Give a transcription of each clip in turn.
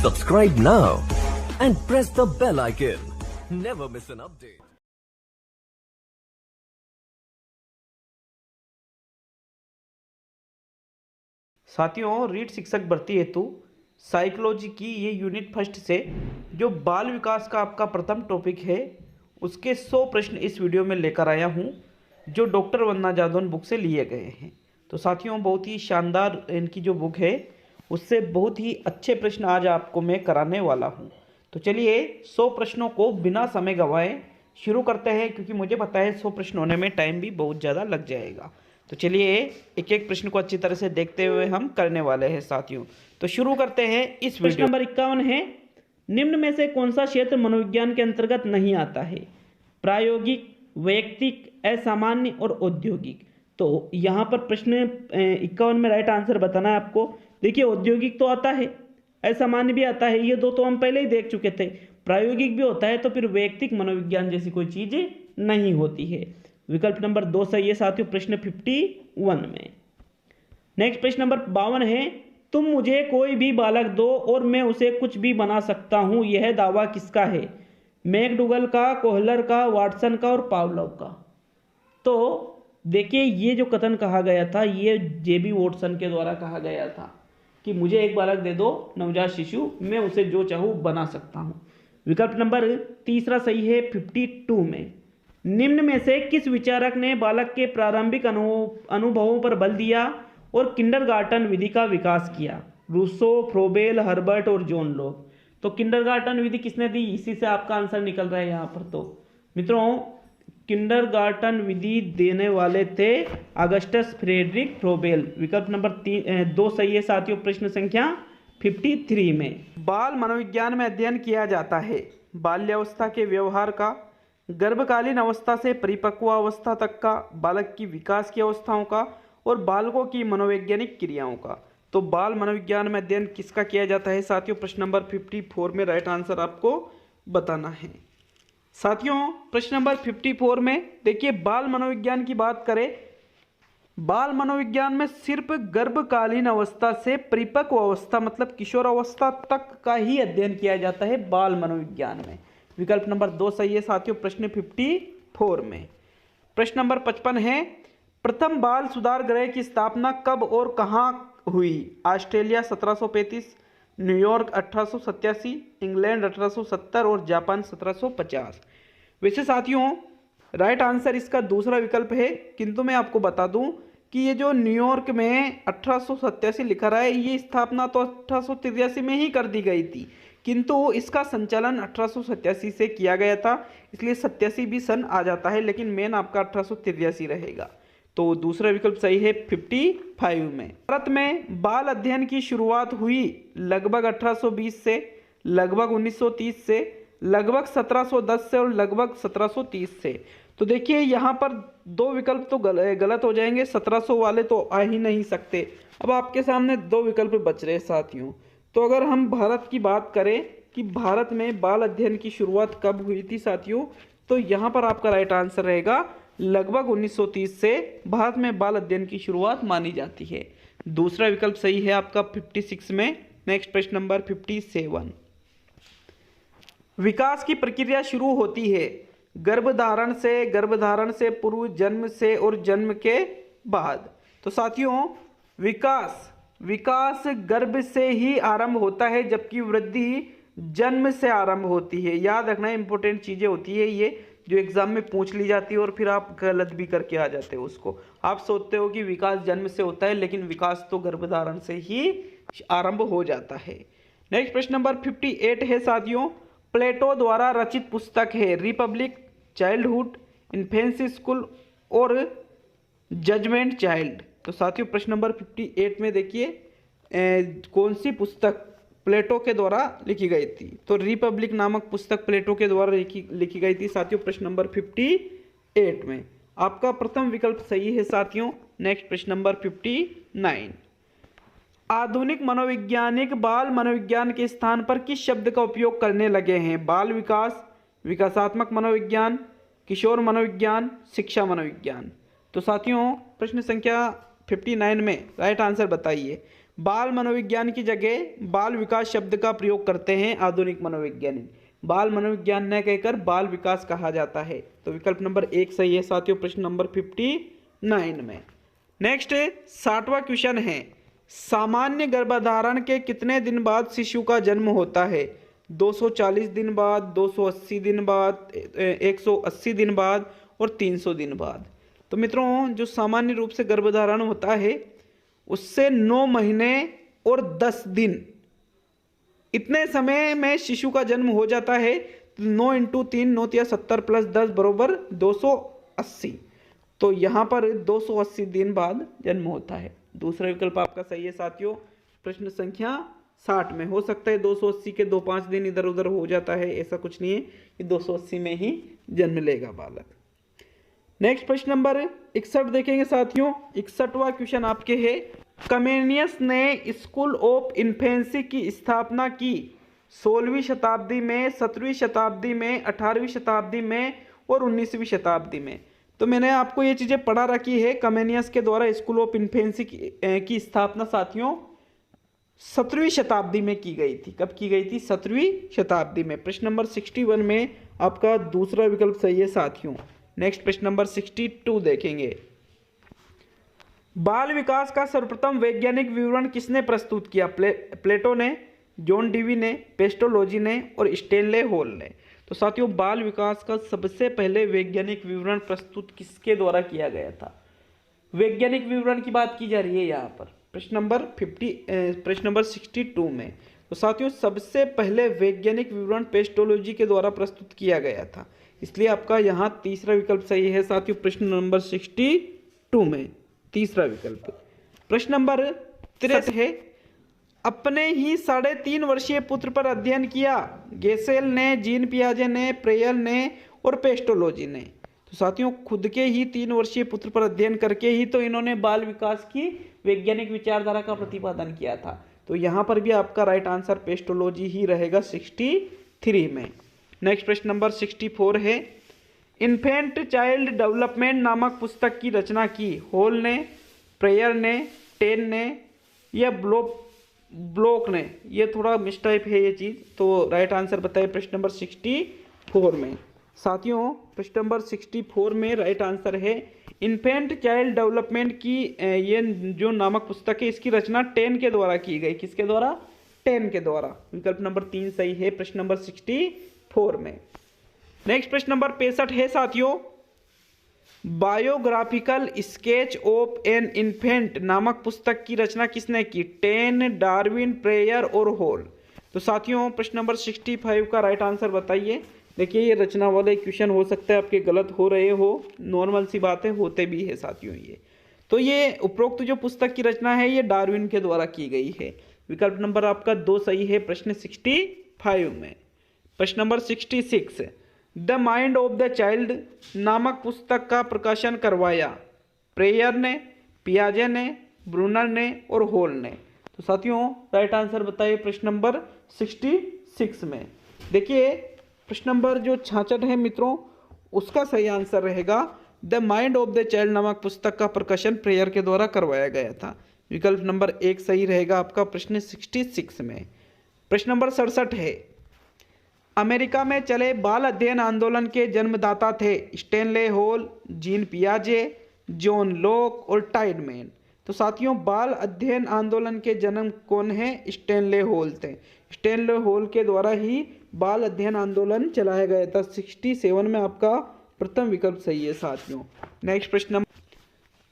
Subscribe now and press the bell icon. Never miss an update. साथियों, रीट शिक्षक भर्ती हेतु साइकोलॉजी की ये यूनिट फर्स्ट से जो बाल विकास का आपका प्रथम टॉपिक है उसके 100 प्रश्न इस वीडियो में लेकर आया हूँ जो डॉक्टर वंदना जादौन बुक से लिए गए हैं। तो साथियों, बहुत ही शानदार इनकी जो बुक है उससे बहुत ही अच्छे प्रश्न आज आपको मैं कराने वाला हूँ। तो चलिए 100 प्रश्नों को बिना समय गंवाए शुरू करते हैं, क्योंकि मुझे पता है 100 प्रश्न होने में टाइम भी बहुत ज़्यादा लग जाएगा। तो चलिए एक एक प्रश्न को अच्छी तरह से देखते हुए हम करने वाले हैं साथियों। तो शुरू करते हैं इस प्रश्न नंबर 51 है, निम्न में से कौन सा क्षेत्र मनोविज्ञान के अंतर्गत नहीं आता है? प्रायोगिक, वैयक्तिक, असामान्य और औद्योगिक। तो यहाँ पर प्रश्न 51 में राइट आंसर बताना है आपको। देखिए, औद्योगिक तो आता है, असामान्य भी आता है, ये दो तो हम पहले ही देख चुके थे। प्रायोगिक भी होता है, तो फिर वैयक्तिक मनोविज्ञान जैसी कोई चीज़ नहीं होती है। विकल्प नंबर 2 सही है साथियों प्रश्न 51 में। नेक्स्ट प्रश्न नंबर 52 है, तुम मुझे कोई भी बालक दो और मैं उसे कुछ भी बना सकता हूं, यह दावा किसका है? मैकडूगल का, कोहलर का, वाटसन का और पावलोव का। तो देखिए, ये जो कथन कहा गया था ये जेबी वाटसन के द्वारा कहा गया था कि मुझे एक बालक दे दो, नवजात शिशु, मैं उसे जो चाहूँ बना सकता हूँ। विकल्प नंबर 3 सही है 52 में। निम्न में से किस विचारक ने बालक के प्रारंभिक अनुभवों पर बल दिया और किंडरगार्टन विधि का विकास किया? रूसो, फ्रोबेल, हर्बर्ट और जॉन लॉक। तो किंडरगार्टन विधि किसने दी? इसी से आपका आंसर निकल रहा है यहाँ पर। तो मित्रों, किंडरगार्टन विधि देने वाले थे अगस्टस फ्रेडरिक फ्रोबेल। विकल्प नंबर 2 सही है साथियों प्रश्न संख्या 53 में। बाल मनोविज्ञान में अध्ययन किया जाता है बाल्यावस्था के व्यवहार का, गर्भकालीन अवस्था से परिपक्व अवस्था तक का, बालक की विकास की अवस्थाओं का और बालकों की मनोवैज्ञानिक क्रियाओं का। तो बाल मनोविज्ञान में अध्ययन किसका किया जाता है साथियों? प्रश्न नंबर 54 में राइट आंसर आपको बताना है। साथियों, प्रश्न नंबर 54 में देखिए, बाल मनोविज्ञान की बात करें, बाल मनोविज्ञान में सिर्फ गर्भकालीन अवस्था से परिपक्व अवस्था मतलब किशोर अवस्था तक का ही अध्ययन किया जाता है बाल मनोविज्ञान में। विकल्प नंबर 2 सही है साथियों प्रश्न 54 में। प्रश्न नंबर 55 है, प्रथम बाल सुधार गृह की स्थापना कब और कहाँ हुई? ऑस्ट्रेलिया 1735, न्यूयॉर्क 1887, इंग्लैंड 1870 और जापान 1750। वैसे साथियों, राइट आंसर इसका दूसरा विकल्प है, किंतु मैं आपको बता दूं कि ये जो न्यूयॉर्क में 1887 लिखा रहा है, ये स्थापना तो 1883 में ही कर दी गई थी, किंतु इसका संचालन 1887 से किया गया था, इसलिए 87 भी सन आ जाता है, लेकिन मेन आपका 1883 रहेगा। तो दूसरा विकल्प सही है 55 में। भारत में बाल अध्ययन की शुरुआत हुई लगभग 1820 से, लगभग 1930 से, लगभग 1710 से और लगभग 1730 से। तो देखिए, यहाँ पर 2 विकल्प तो गलत हो जाएंगे, 1700 वाले तो आ ही नहीं सकते। अब आपके सामने 2 विकल्प बच रहे साथियों। तो अगर हम भारत की बात करें कि भारत में बाल अध्ययन की शुरुआत कब हुई थी साथियों, तो यहाँ पर आपका राइट आंसर रहेगा लगभग 1930 से भारत में बाल अध्ययन की शुरुआत मानी जाती है। दूसरा विकल्प सही है आपका 56 में। नेक्स्ट प्रश्न नंबर 57, विकास की प्रक्रिया शुरू होती है गर्भधारण से, गर्भधारण से पूर्व, जन्म से और जन्म के बाद। तो साथियों, विकास गर्भ से ही आरंभ होता है, जबकि वृद्धि जन्म से आरंभ होती है। याद रखना, इंपॉर्टेंट चीजें होती है ये जो एग्जाम में पूछ ली जाती है और फिर आप गलत भी करके आ जाते हो उसको। आप सोचते हो कि विकास जन्म से होता है, लेकिन विकास तो गर्भधारण से ही आरंभ हो जाता है। नेक्स्ट प्रश्न नंबर 58 है साथियों, प्लेटो द्वारा रचित पुस्तक है रिपब्लिक, चाइल्डहुड, इन्फेंसी स्कूल और जजमेंट चाइल्ड। तो साथियों प्रश्न नंबर 58 में देखिए कौन सी पुस्तक प्लेटो के द्वारा लिखी गई थी? तो रिपब्लिक नामक पुस्तक प्लेटो के द्वारा लिखी गई थी साथियों प्रश्न नंबर 58 में। आपका प्रथम विकल्प सही है साथियों। नेक्स्ट प्रश्न नंबर 59, आधुनिक मनोवैज्ञानिक बाल मनोविज्ञान के स्थान पर किस शब्द का उपयोग करने लगे हैं? बाल विकास, विकासात्मक मनोविज्ञान, किशोर मनोविज्ञान, शिक्षा मनोविज्ञान। तो साथियों प्रश्न संख्या 59 में राइट आंसर बताइए। बाल मनोविज्ञान की जगह बाल विकास शब्द का प्रयोग करते हैं आधुनिक मनोवैज्ञानिक। बाल मनोविज्ञान न कहकर बाल विकास कहा जाता है। तो विकल्प नंबर 1 सही है साथियों प्रश्न नंबर 59 में। नेक्स्ट 60वां क्वेश्चन है, सामान्य गर्भधारण के कितने दिन बाद शिशु का जन्म होता है? 240 दिन बाद, 280 दिन बाद, 180 दिन बाद और 300 दिन बाद। तो मित्रों जो सामान्य रूप से गर्भधारण होता है उससे 9 महीने और 10 दिन इतने समय में शिशु का जन्म हो जाता है। 9 × 3 9 × 70 + 10 बराबर 280। तो यहाँ पर 280 दिन बाद जन्म होता है। दूसरा विकल्प आपका सही है साथियों प्रश्न संख्या 60 में। हो सकता है 280 के 2-5 दिन इधर उधर हो जाता है, ऐसा कुछ नहीं है कि 280 में ही जन्म लेगा बालक। नेक्स्ट प्रश्न नंबर 61 देखेंगे साथियों। 61वां क्वेश्चन आपके है, कमेनियस ने स्कूल ऑफ इन्फेंसी की स्थापना की 16वीं शताब्दी में, 17वीं शताब्दी में, 18वीं शताब्दी में और 19वीं शताब्दी में। तो मैंने आपको ये चीज़ें पढ़ा रखी है। कमेनियस के द्वारा स्कूल ऑफ इन्फेंसी की स्थापना साथियों 17वीं शताब्दी में की गई थी। कब की गई थी? 17वीं शताब्दी में। प्रश्न नंबर 61 में आपका दूसरा विकल्प सही है साथियों। नेक्स्ट प्रश्न नंबर 62 देखेंगे, बाल विकास का सर्वप्रथम वैज्ञानिक विवरण किसने प्रस्तुत किया? प्लेटो ने, जॉन डीवी ने, पेस्टोलॉजी ने और स्टेनले हॉल ने। तो साथियों बाल विकास का सबसे पहले वैज्ञानिक विवरण प्रस्तुत किसके द्वारा किया गया था? वैज्ञानिक विवरण की बात की जा रही है यहाँ पर प्रश्न नंबर 62 में। तो साथियों सबसे पहले वैज्ञानिक विवरण पेस्टोलॉजी के द्वारा प्रस्तुत किया गया था, इसलिए आपका यहाँ तीसरा विकल्प सही है साथियों प्रश्न नंबर 62 में तीसरा विकल्प। प्रश्न नंबर 63 है, अपने ही 3.5 वर्षीय पुत्र पर अध्ययन किया गेसेल ने, जीन पियाजे ने, प्रेयल ने और पेस्टोलॉजी ने। तो साथियों खुद के ही 3 वर्षीय पुत्र पर अध्ययन करके ही तो इन्होंने बाल विकास की वैज्ञानिक विचारधारा का प्रतिपादन किया था। तो यहाँ पर भी आपका राइट आंसर पेस्टोलॉजी ही रहेगा 63 में। नेक्स्ट प्रश्न नंबर 64 है, इन्फेंट चाइल्ड डेवलपमेंट नामक पुस्तक की रचना की हॉल ने, प्रेयर ने, टेन ने या ब्लॉक ने। ये थोड़ा मिसटाइप है ये चीज़, तो राइट आंसर बताइए प्रश्न नंबर 64 में। साथियों प्रश्न नंबर 64 में राइट आंसर है इन्फेंट चाइल्ड डेवलपमेंट की ये जो नामक पुस्तक है इसकी रचना टेन के द्वारा की गई। किसके द्वारा? टेन के द्वारा। विकल्प नंबर 3 सही है प्रश्न नंबर 64 में। नेक्स्ट प्रश्न नंबर 65 है साथियों, biographical sketch of an infant नामक पुस्तक की रचना किसने की? टेन, डार्विन, प्रेयर और हॉल। तो साथियों प्रश्न नंबर 65 का राइट आंसर बताइए। देखिए ये रचना वाले क्वेश्चन हो सकता है आपके गलत हो रहे हो, नॉर्मल सी बातें होते भी है साथियों ये। तो ये उपरोक्त जो पुस्तक की रचना है ये डार्विन के द्वारा की गई है। विकल्प नंबर आपका 2 सही है प्रश्न 65 में। प्रश्न number 66, the mind of the child नामक पुस्तक का प्रकाशन करवाया प्रेयर ने, पियाजे ने, ब्रूनर ने और हॉल ने। तो साथियों राइट आंसर बताइए प्रश्न नंबर 66 में। देखिए प्रश्न नंबर जो 66 है मित्रों उसका सही आंसर रहेगा the mind of the child नामक पुस्तक का प्रकाशन प्रेयर के द्वारा करवाया गया था। विकल्प नंबर 1 सही रहेगा आपका प्रश्न 66 में। प्रश्न नंबर 67 है, अमेरिका में चले बाल अध्ययन आंदोलन के जन्मदाता थे स्टेनले हॉल, जीन पियाजे, जॉन लॉक और टाइडमैन। तो साथियों बाल अध्ययन आंदोलन के जन्म कौन है? स्टेनले हॉल थे। स्टेनले हॉल के द्वारा ही बाल अध्ययन आंदोलन चलाया गया था। 67 में आपका प्रथम विकल्प सही है साथियों। नेक्स्ट प्रश्न,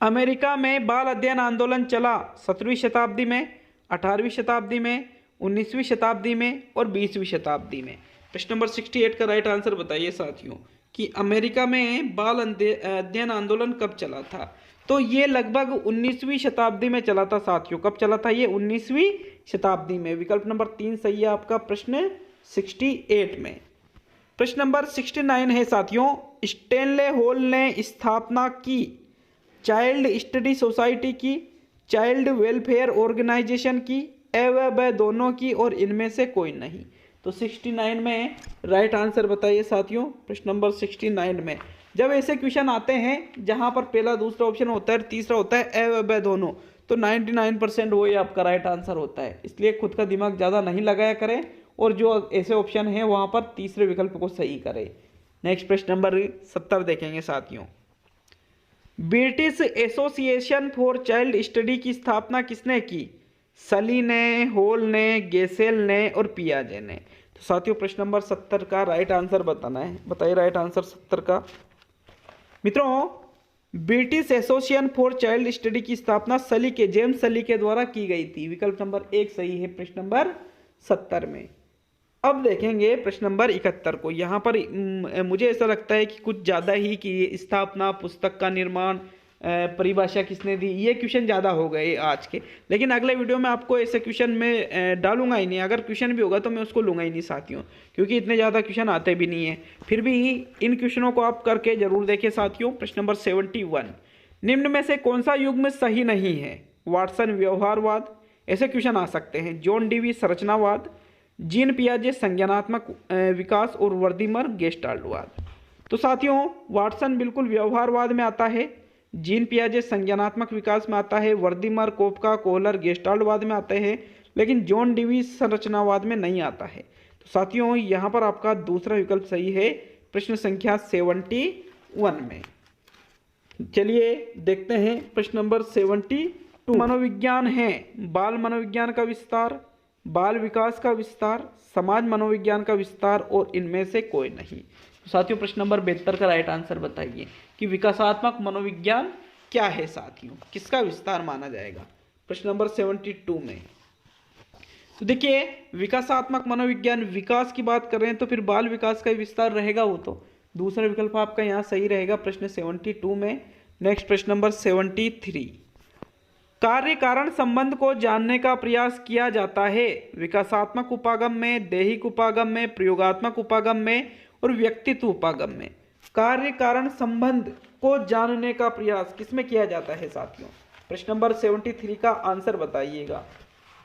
अमेरिका में बाल अध्ययन आंदोलन चला 17वीं शताब्दी में, 18वीं शताब्दी में, 19वीं शताब्दी में और 20वीं शताब्दी में। प्रश्न नंबर 68 का राइट आंसर बताइए साथियों कि अमेरिका में बाल अध्ययन आंदोलन कब चला था? तो ये लगभग 19वीं शताब्दी में चला था साथियों। कब चला था ये? 19वीं शताब्दी में। विकल्प नंबर 3 सही है आपका प्रश्न 68 में। प्रश्न नंबर 69 है साथियों, स्टेनले हॉल ने स्थापना की चाइल्ड स्टडी सोसाइटी की, चाइल्ड वेलफेयर ऑर्गेनाइजेशन की, व दोनों की और इनमें से कोई नहीं। तो 69 में राइट आंसर बताइए साथियों प्रश्न नंबर 69 में। जब ऐसे क्वेश्चन आते हैं जहां पर पहला दूसरा ऑप्शन होता है तीसरा होता है व दोनों, तो 99% वही आपका राइट आंसर होता है। इसलिए खुद का दिमाग ज़्यादा नहीं लगाया करें और जो ऐसे ऑप्शन है वहाँ पर तीसरे विकल्प को सही करें। नेक्स्ट प्रश्न नंबर 70 देखेंगे साथियों। British association for child study की स्थापना किसने की? सली ने, हॉल ने, गेसेल ने और पियाजे ने। तो साथियों प्रश्न नंबर 70 का राइट आंसर बताना है। बताइए राइट आंसर 70 का। मित्रों, British association for child study की स्थापना सली के, जेम्स सली के द्वारा की गई थी। विकल्प नंबर 1 सही है प्रश्न नंबर 70 में। अब देखेंगे प्रश्न नंबर 71 को। यहाँ पर मुझे ऐसा लगता है कि कुछ ज़्यादा ही कि स्थापना, पुस्तक का निर्माण, परिभाषा किसने दी, ये क्वेश्चन ज़्यादा हो गए आज के। लेकिन अगले वीडियो में आपको ऐसे क्वेश्चन में डालूंगा ही नहीं। अगर क्वेश्चन भी होगा तो मैं उसको लूंगा ही नहीं साथियों, क्योंकि इतने ज़्यादा क्वेश्चन आते भी नहीं है। फिर भी इन क्वेश्चनों को आप करके जरूर देखें साथियों। प्रश्न नंबर 71, निम्न में से कौन सा युग्म सही नहीं है? वाटसन व्यवहारवाद, ऐसे क्वेश्चन आ सकते हैं। जॉन डीवी संरचनावाद, जीन पियाजे संज्ञानात्मक विकास और वर्दीमर गेस्टाल्टवाद। तो साथियों वाटसन बिल्कुल व्यवहारवाद में आता है, जीन पियाजे संज्ञानात्मक विकास में आता है, वर्दीमर, कोपका, कोहलर गेस्टाल्टवाद में आते हैं, लेकिन जॉन डीवी संरचनावाद में नहीं आता है। तो साथियों यहाँ पर आपका दूसरा विकल्प सही है प्रश्न संख्या 71 में। चलिए देखते हैं प्रश्न नंबर 72। मनोविज्ञान है बाल मनोविज्ञान का विस्तार, बाल विकास का विस्तार, समाज मनोविज्ञान का विस्तार और इनमें से कोई नहीं। तो साथियों प्रश्न नंबर 72 का राइट आंसर बताइए कि विकासात्मक मनोविज्ञान क्या है साथियों, किसका विस्तार माना जाएगा प्रश्न नंबर 72 में। तो देखिए विकासात्मक मनोविज्ञान, विकास की बात कर रहे हैं तो फिर बाल विकास का विस्तार रहेगा, वो तो दूसरा विकल्प आपका यहाँ सही रहेगा प्रश्न 72 में। नेक्स्ट प्रश्न नंबर 73, कार्य कारण संबंध को जानने का प्रयास किया जाता है विकासात्मक उपागम में, दैहिक उपागम में, प्रयोगात्मक उपागम में और व्यक्तित्व उपागम में। कार्य कारण संबंध को जानने का प्रयास किसमें किया जाता है साथियों? प्रश्न नंबर 73 का आंसर बताइएगा।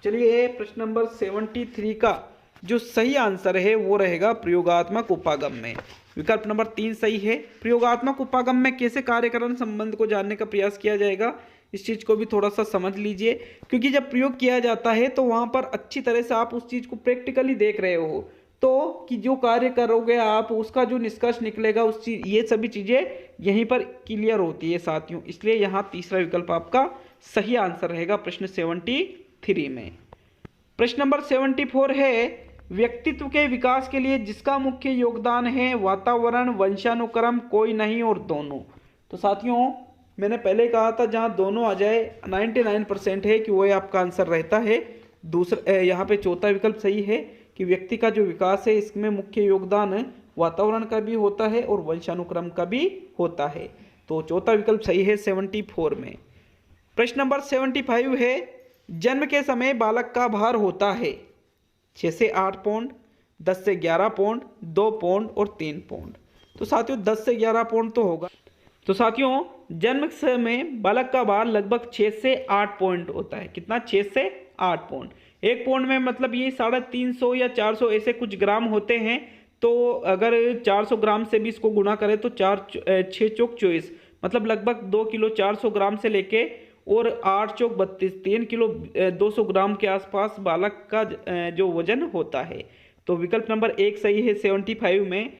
चलिए प्रश्न नंबर 73 का जो सही आंसर है वो रहेगा प्रयोगात्मक उपागम में। विकल्प नंबर 3 सही है। प्रयोगात्मक उपागम में कैसे कार्यकरण संबंध को जानने का प्रयास किया जाएगा, इस चीज़ को भी थोड़ा सा समझ लीजिए, क्योंकि जब प्रयोग किया जाता है तो वहाँ पर अच्छी तरह से आप उस चीज़ को प्रैक्टिकली देख रहे हो, तो कि जो कार्य करोगे आप उसका जो निष्कर्ष निकलेगा उस चीज, ये सभी चीज़ें यहीं पर क्लियर होती है साथियों। इसलिए यहाँ तीसरा विकल्प आपका सही आंसर रहेगा प्रश्न 73 में। प्रश्न नंबर 74 है व्यक्तित्व के विकास के लिए जिसका मुख्य योगदान है वातावरण, वंशानुक्रम, कोई नहीं और दोनों। तो साथियों मैंने पहले कहा था जहाँ दोनों आ जाए 99% है कि वही आपका आंसर रहता है। दूसरा यहाँ पे चौथा विकल्प सही है कि व्यक्ति का जो विकास है इसमें मुख्य योगदान वातावरण का भी होता है और वंशानुक्रम का भी होता है। तो चौथा विकल्प सही है 74 में। प्रश्न नंबर 75 है जन्म के समय बालक का भार होता है 6 से 8 पौंड, 10 से 11 पौंड, 2 पौंड और 3 पौंड। तो साथियों 10 से 11 पौंड तो होगा। तो साथियों जन्म समय बालक का भार लगभग 6 से 8 पौंड होता है। कितना? 6 से 8 पौंड। एक पौंड में मतलब ये 350 या 400 ऐसे कुछ ग्राम होते हैं। तो अगर 400 ग्राम से भी इसको गुणा करें तो 6 चौक 24 मतलब लगभग 2 किलो 400 ग्राम से लेके और 8 चौक 32 3 किलो 200 ग्राम के आसपास बालक का जो वजन होता है। तो विकल्प नंबर 1 सही है 75 में